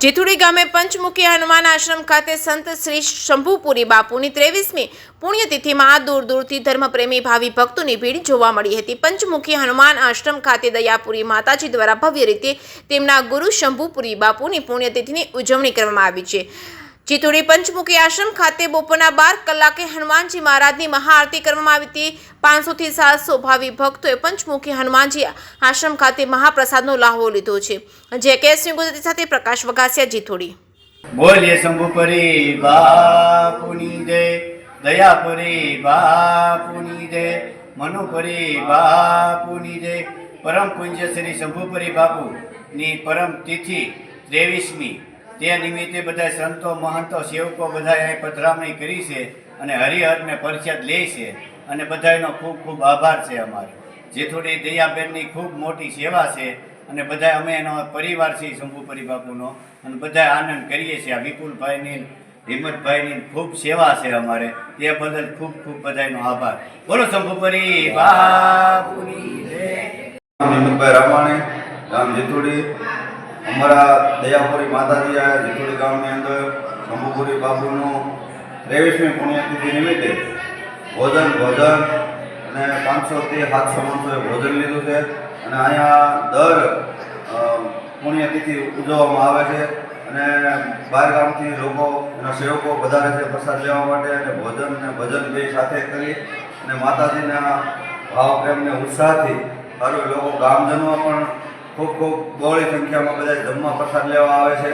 જેથુડી ગામે પંચમુખી હનુમાન આશ્રમ ખાતે સંત શ્રી શંભુપુરી બાપુની 23મી પુણ્યતિથિમાં દૂર દૂરથી ધર્મપ્રેમી ભાવિ ભક્તોની ભીડ જોવા મળી હતી। પંચમુખી હનુમાન આશ્રમ ખાતે દયાપુરી માતાજી દ્વારા ભવ્ય રીતે તેમના ગુરુ શંભુપુરી બાપુની પુણ્યતિથિની ઉજવણી કરવામાં આવી છે। જેથુડી પંચમુખી આશ્રમ ખાતે બપોરના 12 કલાકે હનુમાનજી મહારાજની મહાઆરતી કરવામાં આવી હતી। 500 થી 700 ભાવિ ભક્તોએ પંચમુખી હનુમાનજી આશ્રમ ખાતે મહાપ્રસાદનો લાહવો લીધો છે। જે કેસની ગુજરાતી સાથે પ્રકાશ વઘાસિયા જેથુડી। બોલીએ શંભુપુરી બાપુની જય, દયાપુરી બાપુની જય, મનુપુરી બાપુની જય। પરમ પૂજ્ય શ્રી શંભુપુરી બાપુની પરમ તિથિ 23મી તે નિમિત્તે બધા સંતો મહંતો સેવકો બધા અહીં પધરામણી કરી છે અને હરિહરને પરિષદ લે છે અને બધાનો ખૂબ ખૂબ આભાર છે। અમારે જેથુડી દયાબેનની ખૂબ મોટી સેવા છે અને બધા અમે એનો પરિવાર છીએ શંભુપુરી બાપુનો અને બધા આનંદ કરીએ છીએ। આ વિપુલભાઈની હિંમતભાઈની ખૂબ સેવા છે અમારે, તે બદલ ખૂબ ખૂબ બધાનો આભાર। બોલો શંભુપુરી બાપુની જય। હિંમતભાઈ રામાણી, ગામ જેથુડી। અમારા દયાપુરી માતાજી આ જેથુડી ગામની અંદર શંભુપુરી બાપુનું 23મી પુણ્યતિથિ નિમિત્તે ભોજન અને 500 થી 700 માણસોએ ભોજન લીધું છે અને અહીંયા દર પુણ્યતિથિ ઉજવવામાં આવે છે અને બહાર ગામથી લોકો એના સેવકો વધારે છે પ્રસાદ લેવા માટે અને ભોજન અને ભજન બે સાથે કરી અને માતાજીના ભાવ પ્રેમને ઉત્સાહથી સારું લોકો ગામજનો પણ ખૂબ ખૂબ બહોળી સંખ્યામાં બધા જમવા પ્રસાદ લેવા આવે છે।